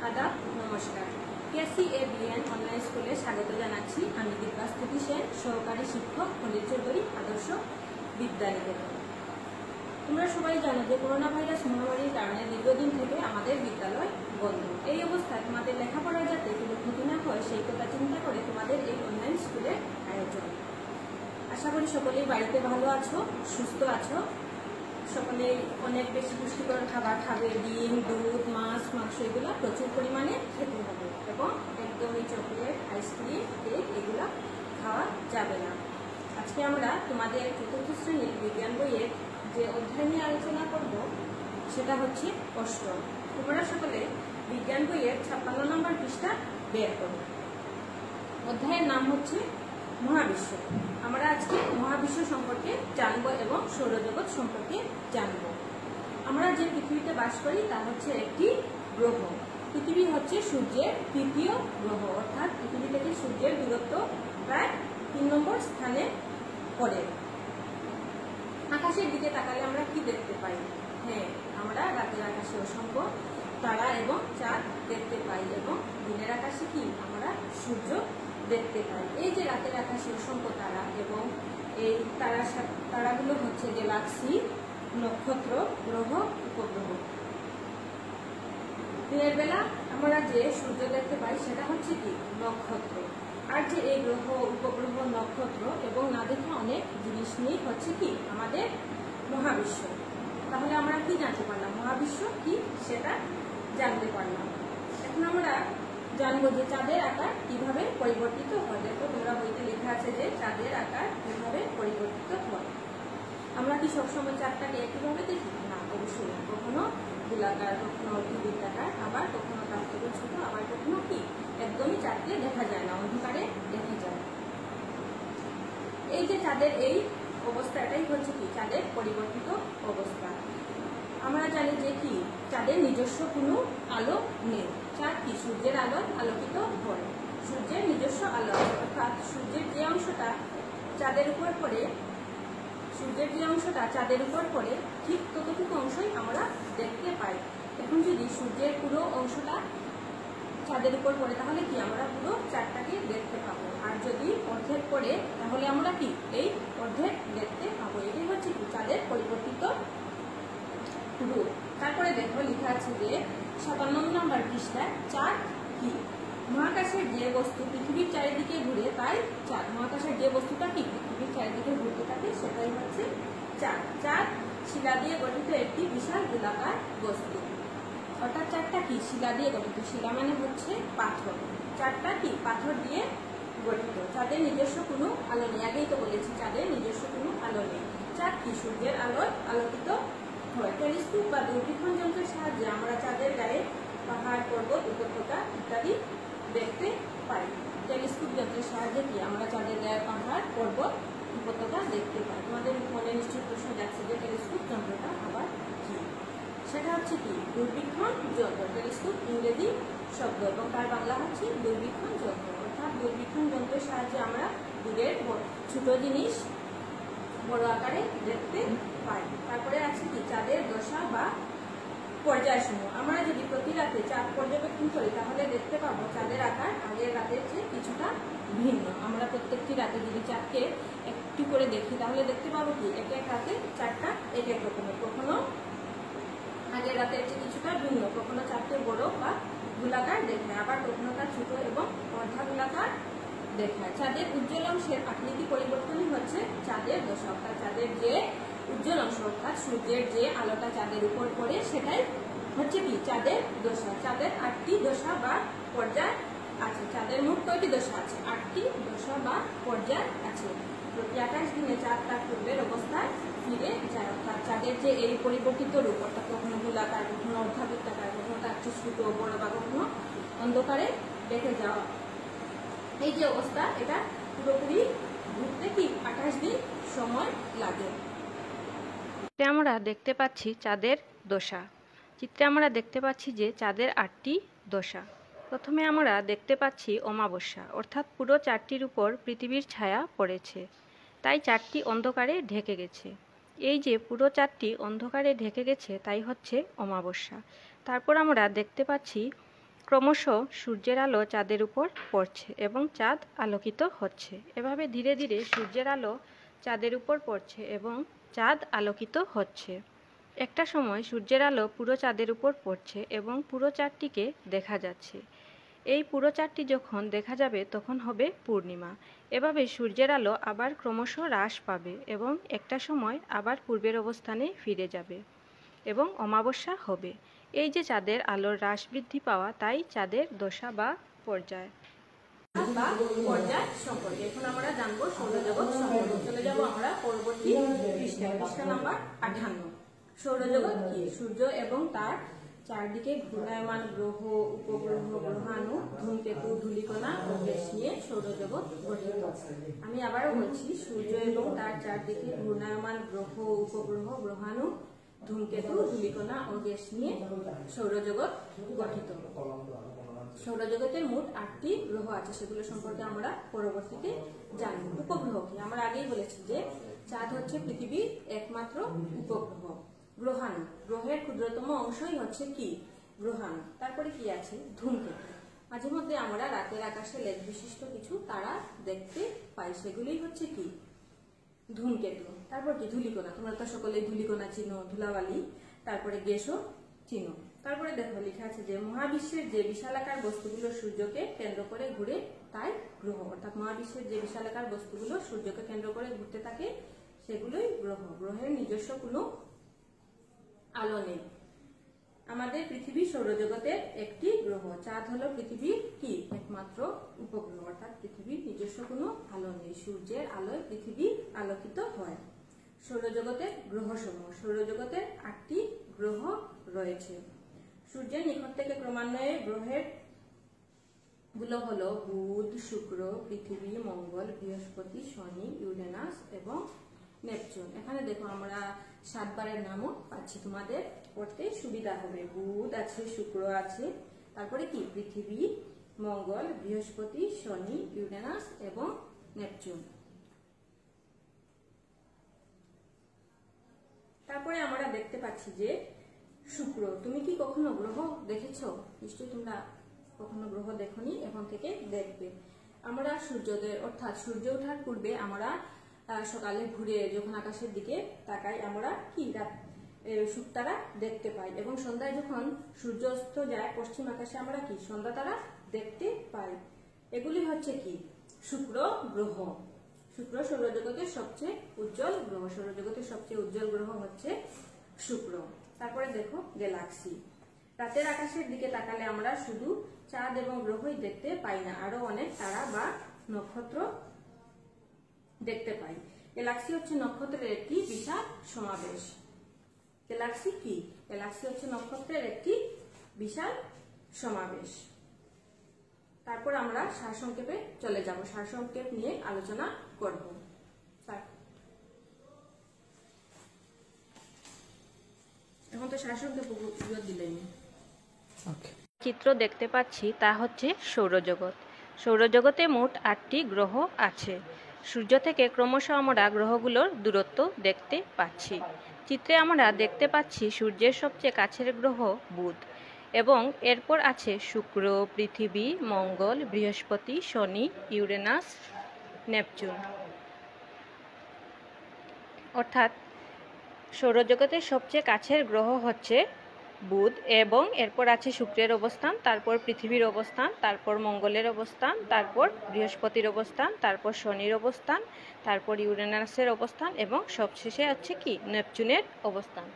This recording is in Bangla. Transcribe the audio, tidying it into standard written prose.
আদাব নমস্কার। KCABN অনলাইন স্কুলে স্বাগত জানাচ্ছি। আমি দীপাস্তুতি সেন, সহকারী শিক্ষক, পণ্ডিত চৌধুরী আদর্শ বিদ্যানিকেতন। তোমরা সবাই জানো যে করোনা ভাইরাস মহামারীর কারণে দীর্ঘদিন থেকে আমাদের বিদ্যালয় বন্ধ। এই অবস্থায় তোমাদের লেখাপড়া যাতে কোনো ক্ষতি না হয় সেই কথা চিন্তা করে তোমাদের এই অনলাইন স্কুলের আয়োজন। আশা করি সকলেই বাড়িতে ভালো আছো, সুস্থ আছো। সকলেই অনেক বেশি পুষ্টিকর খাবার খাবে। ডিম, দুধ, মাছ, মাংস এগুলো প্রচুর পরিমাণে খেতে হবে এবং একদমই চকলেট, আইসক্রিম, কেক এগুলো খাওয়া যাবে না। আজকে আমরা তোমাদের চতুর্থ শ্রেণীর বিজ্ঞান বইয়ের যে অধ্যায় নিয়ে আলোচনা করব সেটা হচ্ছে অষ্টম। তোমরা সকলে বিজ্ঞান বইয়ের 56 নম্বর পৃষ্ঠা বের করো। অধ্যায়ের নাম হচ্ছে মহাবিশ্ব। আমরা আজকে মহাবিশ্ব সম্পর্কে জানবো এবং সৌরজগৎ সম্পর্কে জানবো। আমরা যে পৃথিবীতে বাস করি তা হচ্ছে একটি গ্রহ। পৃথিবী হচ্ছে সূর্যের তৃতীয় গ্রহ, অর্থাৎ পৃথিবী থেকে সূর্যের দূরত্ব প্রায় 3 নম্বর স্থানে পড়ে। আকাশের দিকে তাকালে আমরা কি দেখতে পাই? হ্যাঁ, আমরা রাতের আকাশে অসংখ্য তারা এবং চাঁদ দেখতে পাই এবং দিনের আকাশে কি আমরা সূর্য দেখতে পাই। এই যে রাতের আকাশে অসংখ্য তারা এবং এই তারাগুলো হচ্ছে গ্যালাক্সি, নক্ষত্র, গ্রহ, উপগ্রহ। দিনের বেলা আমরা যে সূর্য দেখতে পাই সেটা হচ্ছে কি নক্ষত্র। আর যে এই গ্রহ, উপগ্রহ, নক্ষত্র এবং না দেখা অনেক জিনিস নিয়ে হচ্ছে কি আমাদের মহাবিশ্ব। তাহলে আমরা কি জানতে পারলাম? মহাবিশ্ব কি সেটা জানতে পারলাম। এখন আমরা জানবো যে চাঁদের আকার কিভাবে পরিবর্তিত হয়। দেখো তোমরা বইতে লেখা আছে যে চাঁদের আকার কিভাবে পরিবর্তিত হয়। আমরা কি সবসময় চাঁদটাকে একইভাবে দেখি? না, অবশ্যই না। কখনো গোলাকার, কখনো অর্ধবৃত্তাকার, আবার কখনো তার থেকে ছোট, আবার কখনো কি একদমই চাঁদকে দেখা যায় না, অন্ধকারে দেখা যায়। এই যে চাঁদের এই অবস্থা, এটাই হচ্ছে কি চাঁদের পরিবর্তিত অবস্থা। আমরা জানি যে কি চাঁদের নিজস্ব কোনো আলো নেই। চাঁদ কি সূর্যের আলোয় আলোকিত হয়। সূর্যের নিজস্ব আলো, অর্থাৎ সূর্যের যে অংশটা চাঁদের উপর পড়ে, ঠিক ততটুকু অংশই আমরা দেখতে পাই। এখন যদি সূর্যের পুরো অংশটা চাঁদের উপর পড়ে তাহলে কি আমরা পুরো চাঁদটাকে দেখতে পাবো। আর যদি অর্ধেক পড়ে তাহলে আমরা কি এই অর্ধেক দেখতে পাবো। এটাই হচ্ছে কি চাঁদের পরিবর্তিত রূপ। তারপরে দেখো লেখা আছে যে 57 নম্বর পৃষ্ঠায় চাঁদ কি? মহাকাশের যে বস্তু পৃথিবীর চারিদিকে ঘুরে তাই চাঁদ। মহাকাশের যে বস্তুটা কি পৃথিবীর চারিদিকে ঘুরতে থাকে সেটাই হচ্ছে চাঁদ। চাঁদ শিলা দিয়ে গঠিত একটি বিশাল গোলাকার বস্তু। অর্থাৎ চাঁদটা কি শিলা দিয়ে গঠিত। শিলা মানে হচ্ছে পাথর। চাঁদটা কি পাথর দিয়ে গঠিত। চাঁদের নিজস্ব কোনো আলো নেই। আগেই তো বলেছি চাঁদের নিজস্ব কোনো আলো নেই। চাঁদ কি সূর্যের আলোয় আলোকিত হয়। টেলিস্কোপ বা দূরবীক্ষণ যন্ত্রের সাহায্যে আমরা চাঁদের গায়ে পাহাড়, পর্বত, উপত্যকা ইত্যাদি দেখতে পাই। টেলিস্কোপ যন্ত্রের সাহায্যে কি আমরা চাঁদের গায়ে পাহাড়, পর্বত, উপত্যকা দেখতে পাই। তোমাদের মনে নিশ্চয়ই প্রশ্ন যাচ্ছে যে টেলিস্কোপ যন্ত্রটা আবার কি? সেটা হচ্ছে কি দূরবীক্ষণ যন্ত্র। টেলিস্কোপ ইংরেজি শব্দ এবং তার বাংলা হচ্ছে দূরবীক্ষণ যন্ত্র। অর্থাৎ দূরবীক্ষণ যন্ত্রের সাহায্যে আমরা দূরের ছোট জিনিস বড় আকারে দেখতে পাই। তারপরে আছে কি চাঁদের দশা বা পর্যায়সমূহ। আমরা যদি প্রতি রাতে চাঁদ পর্যবেক্ষণ করি তাহলে দেখতে পাবো চাঁদের আকার আগের রাতের চেয়ে কিছুটা ভিন্ন। আমরা প্রত্যেকটি রাতে যদি চাঁদকে একটু করে দেখি তাহলে দেখতে পাবো কি এক এক রাতে চাঁদটা এক এক রকমের। কখনো আগের রাতের চেয়ে কিছুটা ভিন্ন, কখনো চাঁদকে বড় বা গোলাকার দেখায়, আবার কখনো তার ছোট এবং অর্ধা গোলাকার দেখায়। চাঁদের উজ্জ্বল অংশের আকৃতি পরিবর্তনই হচ্ছে চাঁদের দশা। অর্থাৎ চাঁদের যে উজ্জ্বল অংশ, অর্থাৎ সূর্যের যে আলোটা চাঁদের উপর পড়ে সেটাই হচ্ছে কি চাঁদের দশা। চাঁদের 8টি দশা বা পর্যায় আছে। চাঁদের মোট কয়টি দশা আছে? 8টি দশা বা পর্যায় আছে। প্রতি 28 দিনে চাঁদ তার পূর্বের অবস্থায় ফিরে যায়। অর্থাৎ চাঁদের যে এই পরিবর্তিত রূপ, অর্থাৎ কখনো গোলাকার, কখনো অর্ধবৃত্তাকার, কখনো তার চেয়ে ছোট বড় বা কখনো অন্ধকারে দেখে যাওয়া, এই যে অবস্থা এটা পুরোপুরি ঘুরতে কি 28 দিন সময় লাগে। আমরা দেখতে পাচ্ছি চাঁদের দশা। চিত্রে আমরা দেখতে পাচ্ছি যে চাঁদের 8টি দশা। প্রথমে আমরা দেখতে পাচ্ছি অমাবস্যা, অর্থাৎ পুরো চাঁদটির উপর পৃথিবীর ছায়া পড়েছে, তাই চাঁদটি অন্ধকারে ঢেকে গেছে। এই যে পুরো চাঁদটি অন্ধকারে ঢেকে গেছে তাই হচ্ছে অমাবস্যা। তারপর আমরা দেখতে পাচ্ছি ক্রমশ সূর্যের আলো চাঁদের উপর পড়ছে এবং চাঁদ আলোকিত হচ্ছে। এভাবে ধীরে ধীরে সূর্যের আলো চাঁদের উপর পড়ছে এবং চাঁদ আলোকিত হচ্ছে। একটা সময় সূর্যের আলো পুরো চাঁদের উপর পড়ছে এবং পুরো চাঁদটিকে দেখা যাচ্ছে। এই পুরো চাঁদটি যখন দেখা যাবে তখন হবে পূর্ণিমা। এভাবে সূর্যের আলো আবার ক্রমশ হ্রাস পাবে এবং একটা সময় আবার পূর্বের অবস্থানে ফিরে যাবে এবং অমাবস্যা হবে। এই যে চাঁদের আলোর হ্রাস বৃদ্ধি পাওয়া, তাই চাঁদের দশা বা পর্যায় সম্পর্কে। এখন আমরা জানবো সৌরজগৎ সম্পর্কে। চলে যাব আমরা পরবর্তী পৃষ্ঠা নাম্বার 58। সৌরজগৎ কি? সূর্য এবং তার চারদিকে ঘূর্ণায়মান গ্রহ, উপগ্রহ, গ্রহাণু, ধূমকেতু, ধূলিকণা ও গ্যাস নিয়ে সৌরজগৎ গঠিত। আমি আবারও বলছি, সূর্য এবং তার চারদিকে ঘূর্ণায়মান গ্রহ, উপগ্রহ, গ্রহাণু, ধূমকেতু, ধূলিকণা ও গ্যাস নিয়ে সৌরজগৎ গঠিত। সৌরজগতের মোট 8টি গ্রহ আছে, সেগুলো সম্পর্কে আমরা পরবর্তীতে জানব। উপগ্রহ কি? আমরা আগেই বলেছি যে চাঁদ হচ্ছে পৃথিবীর একমাত্র উপগ্রহ। গ্রহাণু, গ্রহের ক্ষুদ্রতম অংশই হচ্ছে কি? গ্রহাণু। তারপরে কি আছে? ধূমকেতু। মাঝে মধ্যে আমরা রাতের আকাশে লেজ বিশিষ্ট কিছু তারা দেখতে পাই, সেগুলি হচ্ছে কি? ধূমকেতু। তারপর কি? ধূলিকণা। তোমরা তো সকলেই ধূলিকণা চিনো, ধুলাবালি। তারপরে গ্যাসও চিনো। তারপরে দেখো লেখা আছে যে মহাবিশ্বের যে বিশালাকার বস্তুগুলো সূর্যকে কেন্দ্র করে ঘুরে তাই গ্রহ। অর্থাৎ মহাবিশ্বের যে বিশালাকার বস্তুগুলো সূর্যকে কেন্দ্র করে ঘুরতে থাকে সেগুলোই গ্রহ। গ্রহের নিজস্ব কোনো আলো নেই। আমাদের পৃথিবী সৌরজগতের একটি গ্রহ। চাঁদ হলো পৃথিবীর কি? একমাত্র উপগ্রহ। অর্থাৎ পৃথিবীর নিজস্ব কোনো আলো নেই। সূর্যের আলোয় পৃথিবী আলোকিত হয়। সৌরজগতের গ্রহসমূহ। সৌরজগতের 8টি গ্রহ রয়েছে। সূর্যের নিকট থেকে ক্রমান্বয়ে গ্রহের গুলো হলো বুধ, শুক্র, পৃথিবী, মঙ্গল, বৃহস্পতি, শনি, ইউরেনাস এবং নেপচুন। এখানে দেখো আমরা 7 বারের নামও পাচ্ছি, তোমাদের পড়তে সুবিধা হবে। বুধ আছে, শুক্র আছে, তারপরে কি? পৃথিবী, মঙ্গল, বৃহস্পতি, শনি, ইউরেনাস এবং নেপচুন। তারপরে আমরা দেখতে পাচ্ছি যে শুক্র। তুমি কি কখনো গ্রহ দেখেছো? নিশ্চয়ই তোমরা কখনো গ্রহ দেখোনি, এখন থেকে দেখবে। আমরা সূর্যোদয় অর্থাৎ সূর্য ওঠার পূর্বে আমরা সকালে ঘুরে যখন আকাশের দিকে তাকাই আমরা কি? শুক্র তারা দেখতে পাই এবং সন্ধ্যায় যখন সূর্য অস্ত যায় পশ্চিম আকাশে আমরা কি? সন্ধ্যা তারা দেখতে পাই। এগুলি হচ্ছে কি? শুক্র গ্রহ। শুক্র সৌরজগতের সবচেয়ে উজ্জ্বল গ্রহ। সৌরজগতের সবচেয়ে উজ্জ্বল গ্রহ হচ্ছে শুক্র। তারপরে দেখো গ্যালাক্সি। রাতের আকাশের দিকে তাকালে আমরা শুধু চাঁদ এবং গ্রহই দেখতে পাই না, আরো অনেক তারা বা নক্ষত্র দেখতে পাই। গ্যালাক্সি হচ্ছে নক্ষত্রের একটি বিশাল সমাবেশ। গ্যালাক্সি কি? গ্যালাক্সি হচ্ছে নক্ষত্রের একটি বিশাল সমাবেশ। তারপর আমরা সারসংক্ষেপে চলে যাব, সারসংক্ষেপ নিয়ে আলোচনা করব। এখন তো সারসংক্ষেপ দিলেন। চিত্র দেখতে পাচ্ছি তা হচ্ছে সৌরজগৎ। সৌরজগতে মোট 8টি গ্রহ আছে। সূর্য থেকে ক্রমশ আমরা গ্রহগুলোর দূরত্ব দেখতে পাচ্ছি। চিত্রে আমরা দেখতে পাচ্ছি সূর্যের সবচেয়ে কাছের গ্রহ বুধ এবং এরপর আছে শুক্র, পৃথিবী, মঙ্গল, বৃহস্পতি, শনি, ইউরেনাস, নেপচুন। অর্থাৎ সৌরজগতের সবচেয়ে কাছের গ্রহ হচ্ছে বুধ এবং এরপর আছে শুক্রের অবস্থান, তারপর পৃথিবীর অবস্থান, তারপর মঙ্গলের অবস্থান, তারপর বৃহস্পতির অবস্থান, তারপর শনির অবস্থান, তারপর ইউরেনাসের অবস্থান এবং সবশেষে হচ্ছে কি? নেপচুনের অবস্থান।